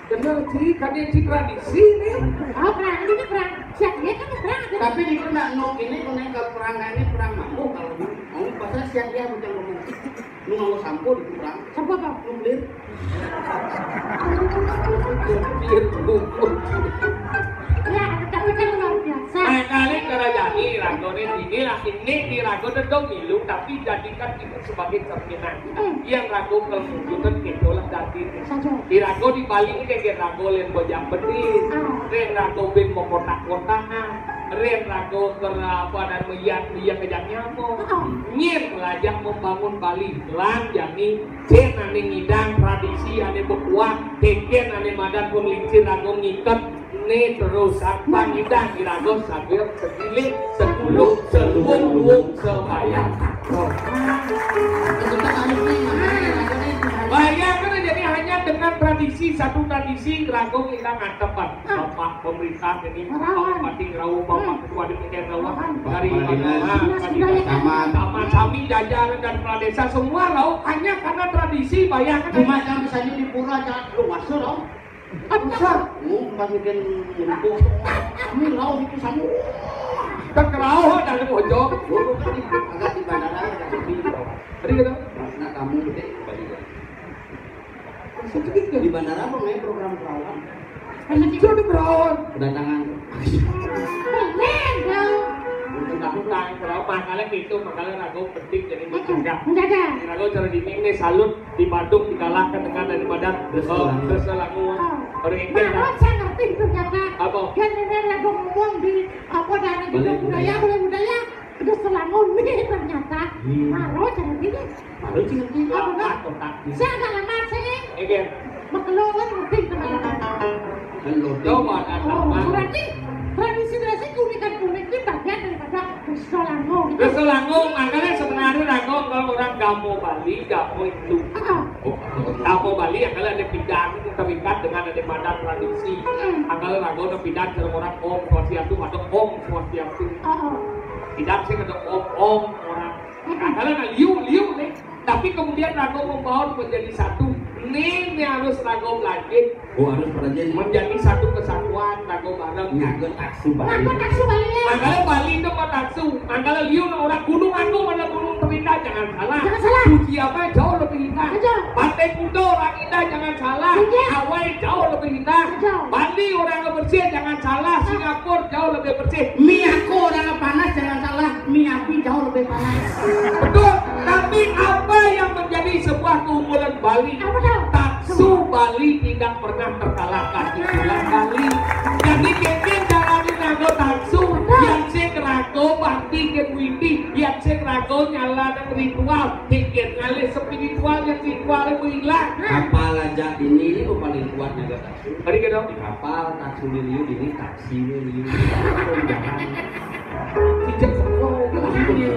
Kenal sih, kan yang tradisi nih. Perang ini perang. Siap dia kan perang. Tapi di kena nok ini kena ke perang ini perang mampu kalau mau pasal siap dia bukan ngomong. Lu mau sampo di perang. Sampo apa? Lu beli. Biar ini di rago dong milu tapi jadikan itu sebagai cerminan. Yang rago kalau mungkin kedolah dadi. Di rago di Bali ini kayak rago len bojang betis, ren rago ben mau kotak-kotakan, ren rago kerapa dan melihat kejang nyamuk. Nyen melajak membangun Bali, lang jani, cen ane ngidang tradisi ane bekuat, teken ane madan pemelincir rago ngikat. Ini terus apa ngidang irago sambil segilik, sepuluh, seluung, sebayang. Bayangkan jadi hanya dengan tradisi, satu tradisi rago ngidang antepan. Bapak pemerintah ini, Bapak Bupati Rau, Bapak Ketua DPR Rau, dari Taman Sami, Jajaran dan Kepala Desa semua Rau hanya karena tradisi. Bayangkan. Cuma yang bisa di pura jangan luas Rau. Besar. Bagian untuk kami laut itu sama. Terkerau dari pojok. Agak di bandara agak sepi. Tadi kita. Nah kamu gede Bali. Sedikit di bandara apa main program perawan? Itu ada perawan. Kedatangan. Untuk kamu kan perawan makanya gitu makanya rago penting jadi menjaga. Rago cara di ini salut di Bandung dikalahkan dengan daripada Terselangun. Orang ini saya ngerti itu kata. Apa? Kan ini lagu ngomong di apa dari budaya udah Selangun nih ternyata. Malu jangan gini. Malu jangan gini. Saya nggak lama sih. Egen. Makelongan ngerti teman-teman. Coba datang. Berarti tradisi kuning itu bagian daripada Selangun. Selangun makanya sebenarnya rago kalau orang Gamo Bali, Gamo itu. Gamo Bali kalau ada pidang itu terikat dengan ada badan tradisi. Kalau rago ada pidang kalau orang Om Swastiastu atau Om Swastiastu. Pidang sih ada Om orang. Kalau ada liu nih. Tapi kemudian rago membawa menjadi satu. Ini harus rago lagi. Harus menjadi satu kesatuan rago bareng. Nyakut taksu Bali. Makanya Bali itu mau taksu. Makanya liu orang gunung agung ada gunung terindah jangan salah. Puji apa jauh lebih indah. Pantai Kudo orang indah jangan salah. Hawaii jauh lebih indah. Bali orang bersih jangan salah. Singapura jauh lebih bersih. Miyako orang panas jangan salah. Miyabi jauh lebih panas. Betul. Tapi apa yang menjadi sebuah keunggulan Bali? Taksu Bali tidak pernah terkalahkan di bulan Bali. Jadi kengkeng darani nago taksu, yang sing rago bakti ke witi, yang sing rago nyala dan ritual, kengkeng ngalih spiritual yang ritualnya hilang. Kapal aja ini paling kuat naga taksu. Tadi kita Di kapal taksu liu ini taksi liu. tidak semua.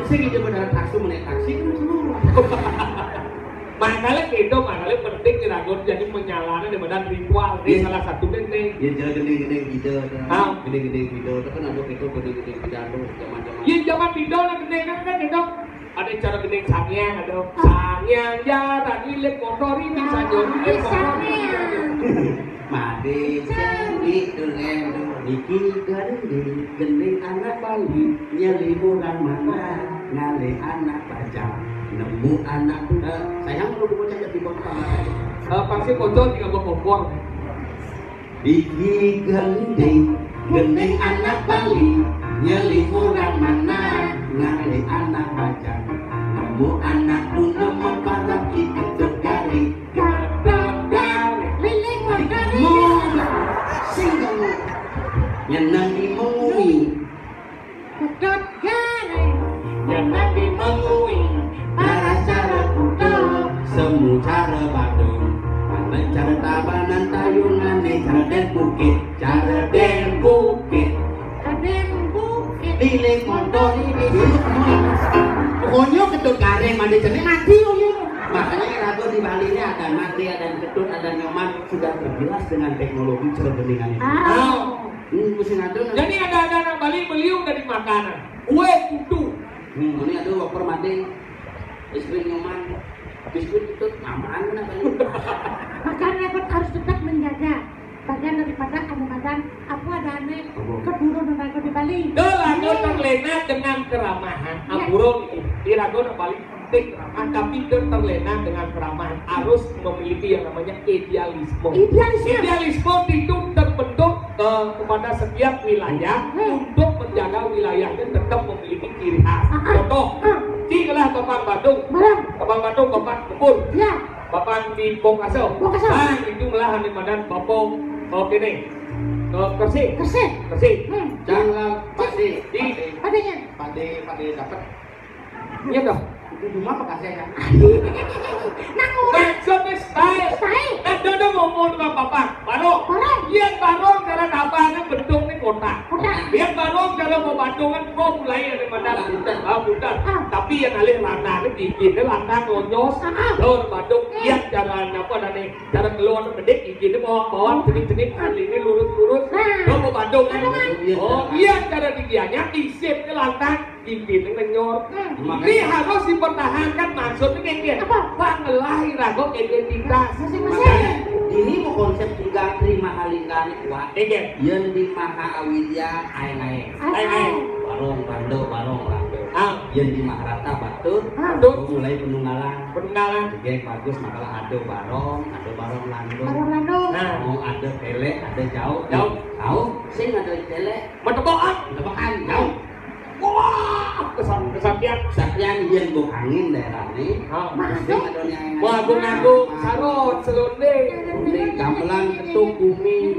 Saya tidak benar taksu menaik taksi itu semua. Makanya penting rago jadi menyalahkan di badan ritual. Ini salah satu penting. Ya gede-gede gitu. Gede-gede gitu. Kan ada itu gede-gede pidato zaman-zaman. Iya zaman video lah gede kan gitu. Ada cara gede sangyang ada. Sangyang jaran ilik kotor ini saja. Made jadi dulendo iki gending anak Bali nyeliburan mana ngale anak bajang nemu anak sayang lu bocah jadi bocah pasti kocok tinggal berkompor. Iki gending anak Bali nyeliburan mana ngale anak bajang nemu anak nemu parah iki tegari yang dimengui Kedot garing Yang dimengui para cara kudo semu cara badung mana cara tabanan tayunan cara den bukit Kadang bukit pilih motor ini pokoknya kedot garing mandi jadi mati makanya rago di Bali ini ada mati ada kedot ada nyoman sudah terjelas dengan teknologi cerbeningan ini. Jadi ada anak Bali beliau dari makanan. Kue kudu. Ini ada waper mati. Biskuit nyoman. Biskuit itu aman kenapa ini? Makanya harus tetap menjaga bagian daripada kadang-kadang apa adanya kedurun rago di Bali. Rago terlena dengan keramahan. Ampuro di rago Bali penting keramahan, tapi terlena dengan keramahan harus memiliki yang namanya idealisme. Idealisme itu terbentuk kepada setiap wilayah untuk menjaga wilayahnya tetap memiliki ciri khas. Contoh, Cinglah Bapak Badung, Bapak Badung, Bapak Kebun, Ya. Bapak di Bongkaso, Bang itu malah di Madan Bapak ini, Kersik, Jangan pade Adanya. dapat. Iya dong. Itu cuma apa kasih ya? Maksudnya style. Dan dodo ngomong sama Bapak, Barong. Iya Barong karena kapalnya bentuk nih kotak. Dia Barong kalau mau Bandung kan kok mulai ada Madan, Budan. Tapi yang alih lantang itu izinnya lantang lonyos. Lor Bandung, iya cara apa nih? Cara keluar bedek izinnya bawa jenis kali ini lurus. Lo mau Bandung kan? Oh iya cara digianya isip ke lantang. Izinnya menyor. Ini harus dipertahankan maksudnya kayak gini. Bang ngelahir aku identitas. Masing-masing. Ini mau konsep tiga terima halingkan kuat. Yang di Maha Awidya aeng. Barong Rando. Yang di Maharata Batur. Mulai penunggalan. Oke bagus makalah ada Barong Lando. Mau ada tele, ada jauh. Sing ada tele. Metebakan. Jauh. Wah, kesaktian yang go angin daerah ini. Wah, agung sarot selonde. Gamelan ketuk bumi.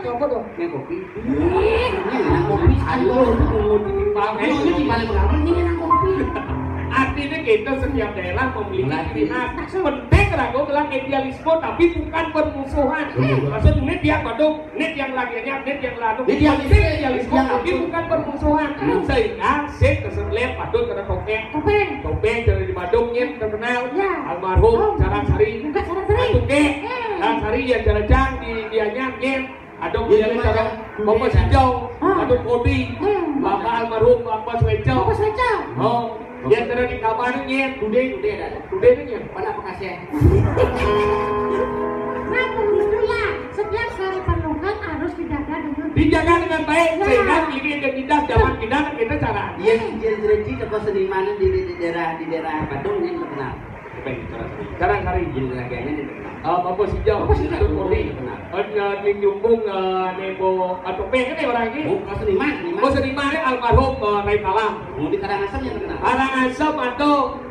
Apa tuh? Ini kopi. Ini kopi sayur. Ini di balik berapa? Ini enak kopi. Artinya kita setiap daerah memiliki ciri khas. Penting ragu bilang idealisme tapi bukan permusuhan. Maksud net yang Bandung, net yang laginya, net yang lalu. Idealisme tapi bukan permusuhan. Sehingga sih kesebelah Bandung karena topeng dari di Bandung nyet terkenal. Almarhum Sarasari. Sarasari yang jalan di dianya nyet. Adong jalan cara Bapak Sijau, Adong Kodi, Bapak almarhum Bapak Swecau. Oh. Dia terus di kamarnya, kude nya, mana Bekasi? Nah, begitulah. Setiap kali penunggang harus dijaga dengan baik sehingga ini identitas zaman kita cara. Yang jadi apa seniman di daerah Bandung yang terkenal. Sekarang hari Jadi lagiannya terkenal. Bapak Sijau, Bapak Kodi, di Nyumbung, Nebo atau P kan orang ini. Oh seniman almarhum Rai Kalam. Mau di Karangasem yang terkenal. Karangasem atau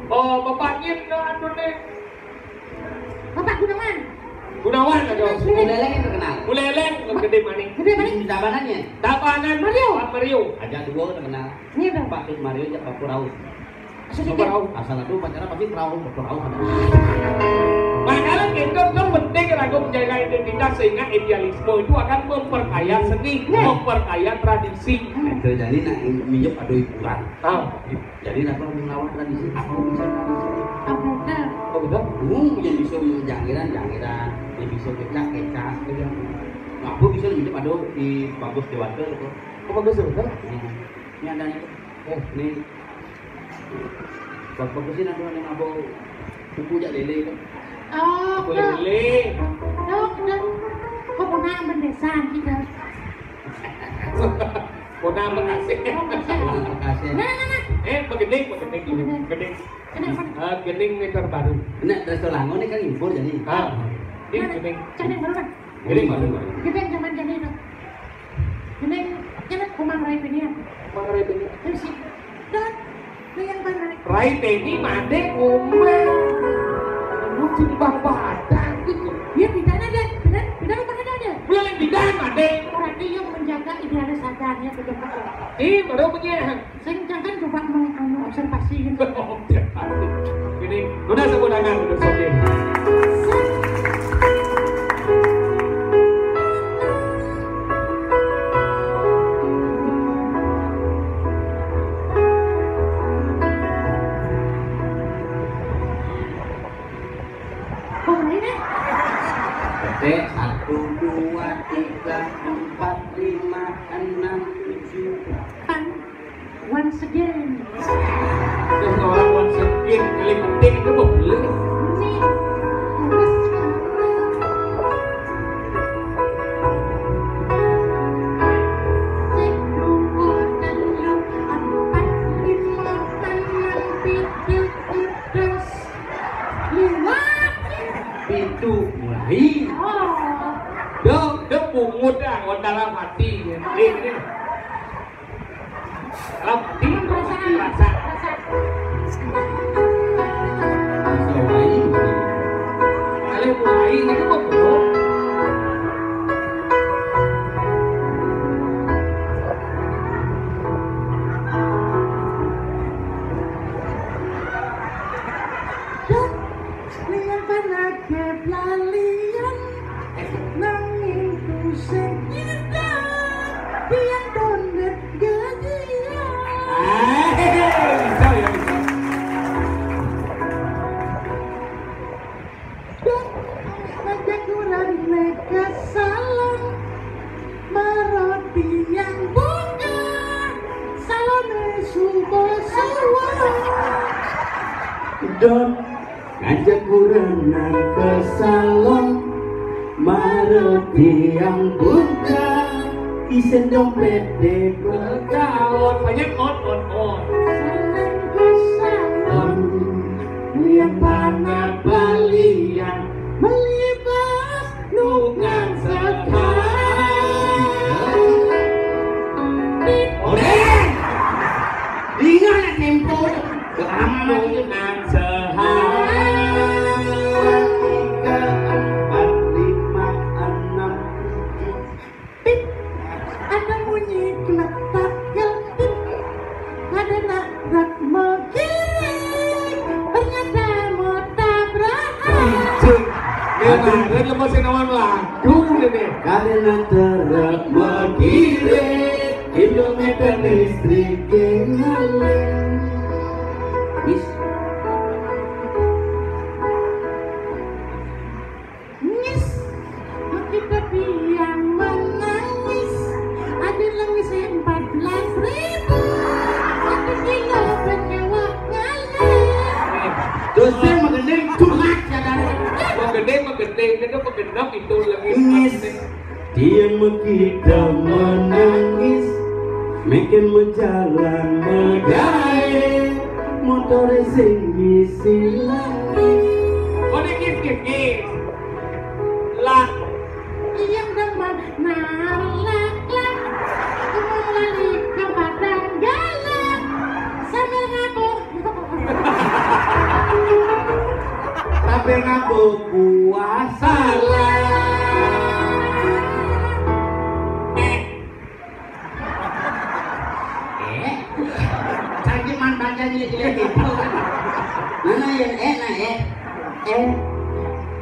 bapaknya anu nih. Bapak Gunawan atau Muleleng yang terkenal. Muleleng gede maning. Di Tabanannya. Tabanan Mario. Ada dua terkenal. Ini dong. Pak Tut Mario ya Pak Purau. Asal itu pacarnya pasti Purau. Makanya kita tuh penting ragu menjaga identitas sehingga idealisme itu akan memperkaya seni, memperkaya tradisi. Jadi nak minyak ada hiburan. Jadi nak kalau melawan tradisi, aku bisa tradisi. Apa betul? Yang bisa jangiran, yang bisa kecak. Aku bisa minyak ada di Bagus Dewata itu. Bagus betul? Ini ada nih. Ini bagusin ada yang abang buku jak lele itu. Lele. Kok mau nambah desa kita? Kona Bekasi. Bekasi. Gening ini terbaru. Ini restoran ini kan impor jadi. Ini gening. Gening baru kan? Gening baru. Gening zaman gening itu. Gening kumang rai penia. Kumang rai penia. Terus sih. Dan yang mana? Rai peni made kumang. Lu cimbang badan gitu. Dia bidana deh. Bidana pakai ada. Belum bidana made. Orang dia yang menjaga idealis sadarnya ke depan. Baru punya. Saya jangan coba mengobservasi gitu. Ini udah sebutangan udah sobek. Dek 1, 2, 3, 4, 5, 6, 7. Once again. Seseorang once again paling penting itu boleh. dalam hati. Ini. Dalam hati rasa. Kalian mulai ini kan ngobrol. Don ngajak kurenang ke salon Maruti yang buka isen dompet de Bergaul banyak on. Senang ke salon yang panah balian melibas nungan Oren ingat tempo Nungan sehari. 3, 4, 5, 6 ada bunyi keletak geltip, ada nabrak mogiring, ternyata mau tabrakan. Kemarin lepas nawan lagu ini. karena terak mengirit kilometer listrik ngalir. Wis Ngis, kita yang menangis, ada lengis 14.000, satu kilo penyewa ngalir. dosen mengenai curhat ya dari Menggede, itu mengendap itu lagi. Ngis dia kita menangis makin menjalan megay motor sing ngisi langit. Oh ini kis. Lah, Yang demen nalak, kembali ke padang galak, sambil ngabuk. Tapi ngaku puasa lah. Cari mantannya jelek-jelek gitu kan. Mana ya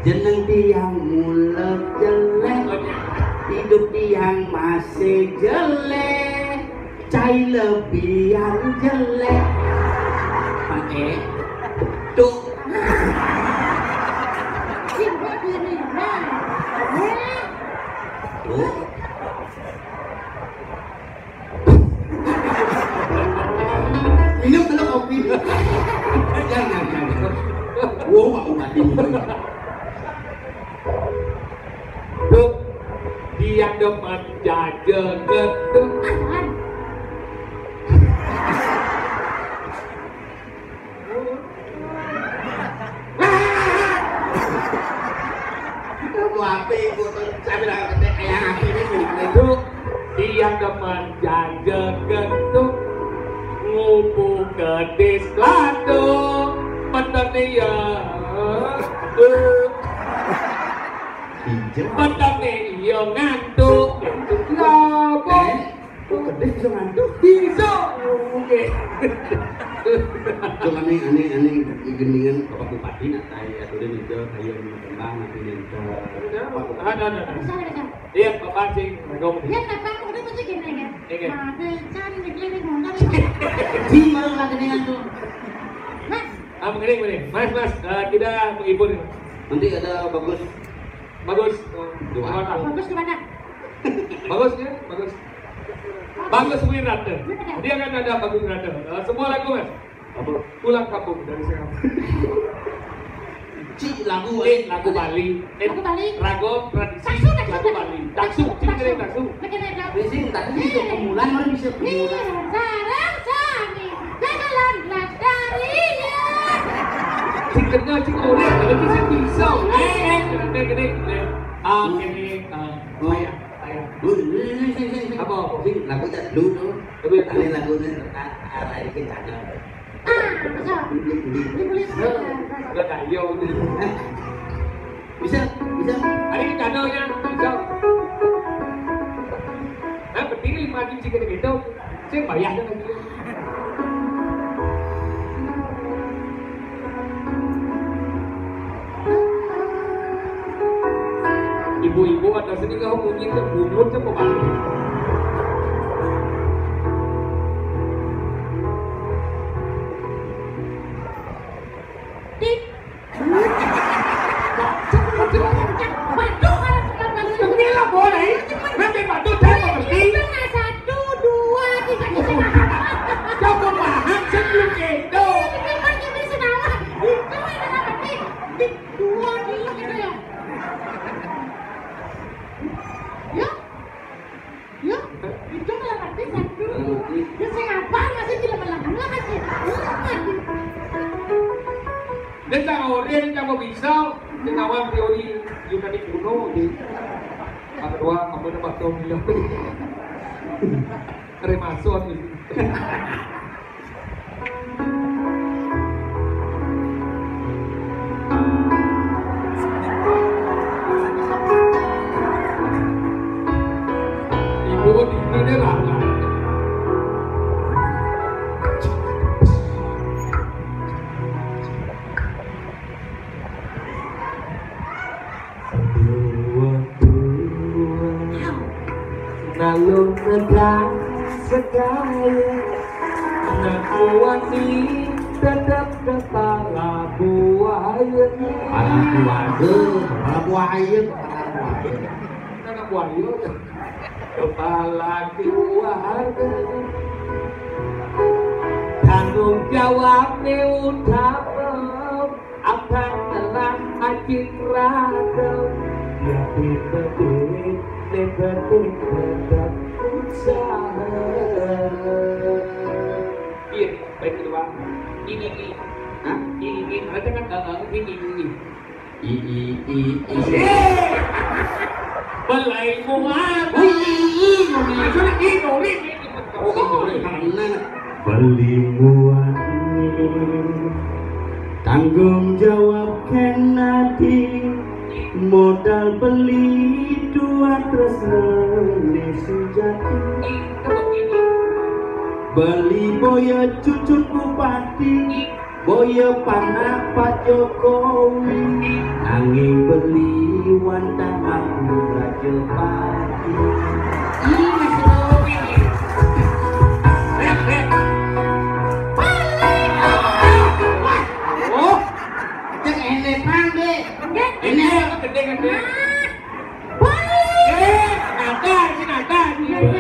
jeneng tiang mulek jelek, hidup tiang masih jelek, cai lebih yang jelek. Pakai tuh. Cinta dirinya. Tuh. Minum dulu kopi. Jangan. Wow, aku mati. tuh dia depan jajan tuh. Apaan? Kamu api, ibu tuh saya bilang kayak api ini milik Tuh dia depan jajan tuh. Ngupu ke dislado Bener dia hijau. Bener dia ngantuk Labo Kok gede bisa ngantuk? Bisa Oke Cuma aneh geningan Bapak Bupati nak saya atau dia minta kayak kembang nanti minta Bapak Bupati. Ada Bisa. Iya Bapak sih ngomong Ya kata udah mesti gini kan. Iya. Ada cantik ini modal. Gimana lah geningan tuh? Mas, begini Mas kita menghibur Nanti ada bagus. Bagus Dua. bagus gimana? Bagus ya Bagus Wirata dia kan ada Bagus Wirata semua lagu Mas Apa? pulang kampung dari saya Cik lagu lagu Bali Lagu Bali. rago tradisi Taksu. lagu Bali taksu cingkring taksu Bikin ada. Racing tadi bisa pemulan mana bisa pemulan. Sarang sani, jalan darinya. cingkringnya cingkring ada bisa pisau gede saya Apa sih lagu dulu tuh? Tapi tadi lagunya arah ini ada. Bisa. Boleh. Udah kayo. Bisa. Hari ini kanonya bisa. Nah, berdiri 5 jam jika gitu. Saya bayar dengan dia. Ibu-ibu ada sini kau mungkin terbungut ke pembantu. Tik. Batu kalau sekarang Ini lah boleh. Nanti batu saya mengerti. itu nggak 1, 2, 3 di sana. Kau paham sebelum itu. Ini pergi di sana. Itu ada apa tik? Tik 2 di gitu ya. Ya, itu malah arti 1. Ya saya apa masih tidak melangkah kasih. Dia tak orang yang mau bisa. Dia nawar teori Yunani kuno di. Kedua kamu dapat tahu bilang. Remason ini. Ibu di sini lah. Lalu negah segala Nakuani tetap kepala buaya Kepala buaya. Kepala buaya Kepala keluarga Tanggung jawabnya utama Apa telah ajin ragam Ya tiba-tiba tetap usaha Iya, baik kedua Ini Hah? Ini Mereka kan ini Belai muat Beli muat tanggung jawab kenati modal beli 2 tresna sejati beli boya cucut bupati boya panah Pak Jokowi nanging beli wanta aku Rajapati ini masih oh cek elepan deh ini Gede-gede Nada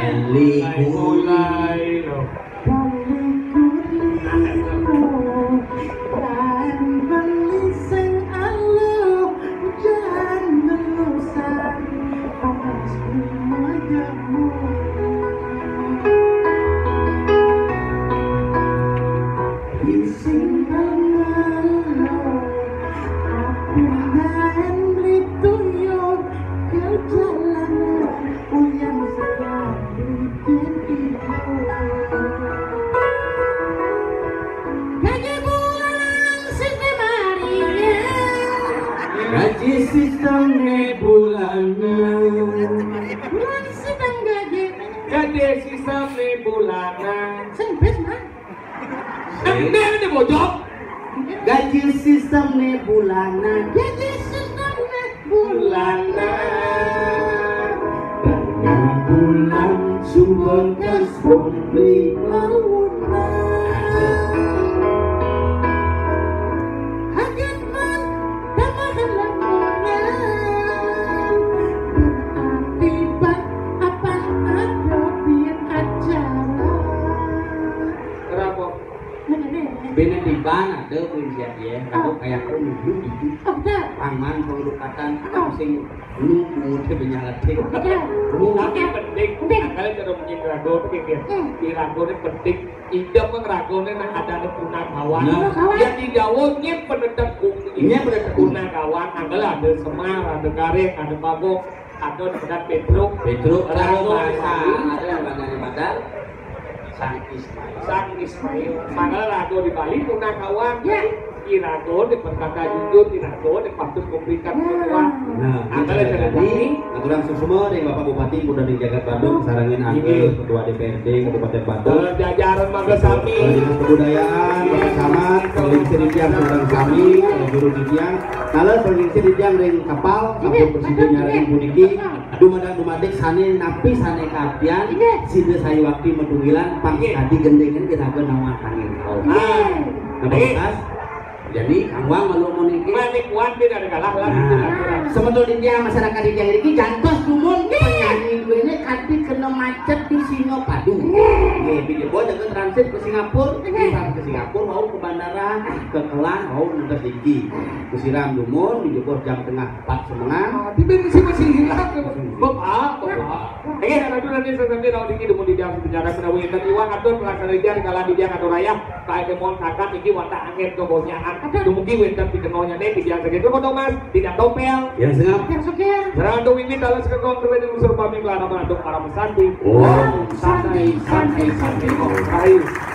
beli mulai loh gaji sistemnya bulanan Bulan sedang gaji. Gede sistemnya bulanan Sempit mah. Ini bojok gaji sistemnya bulanan Gaji sedangnya bulan. Bulanan bulan sumber gas beli Hajat man tambahkan lamunan berakibat apa ada biar acara. Kenapa? bina di mana ada prinsip ya kalau kayak aku hidup itu Ada. paman pengelukatan sing nunggu dia menyalatik Tapi penting, kalian cara bikin rago itu kayak di rago ini penting. Ida mengrago ini ada punah kawan. Yang di Jawa ini pendetek Ini pendetek punah kawan. Ada semar, ada karet, ada bagong. atau dekat Petruk Rado bahasa ada yang di Badan Sang Ismail mangga Rado di Bali punah kawan Ya. Irato di perkata jujur Irato di patut memberikan semua nah angkala jadi aturan semua dari Bapak Bupati udah di Jagat Bandung sarangin Angel Ketua DPRD Kabupaten Bandung jajaran mangga sami Dinas Kebudayaan Bapak Camat Pelingsi Dijang Sarang Sami Juru Dijang kalau Pelingsi Dijang ring kapal Kampung Presidennya ring Budiki Dumadak sane napi sane kapian Sida sayu waktu metugilan pang tadi gendengan kita ke nama angin kau nah jadi Kang malu moniki manik tidak ada kalah lagi sebetulnya dia masyarakat di Jawa ini jantos dumun penyanyi gue ini kati kena macet di Singapura video gue jangan transit ke Singapura ke Singapura mau ke bandara ke Kelang mau ke tinggi ke Siram dumun di Jogor jam tengah 4 setengah di bensin masih hilang bapak ada dulu nanti sampai rawat tinggi dumun di dalam sejarah penawin dan iwan atur pelaksana dia kalah di dia atau raya kayak demon kakak tinggi watak angin ke bosnyaan mungkin winter di kenalnya nih di biasa gitu kok Mas tidak topel yang sengap serang do wiwi talas ke kontrol di unsur paming lara manduk para mesanti santai santai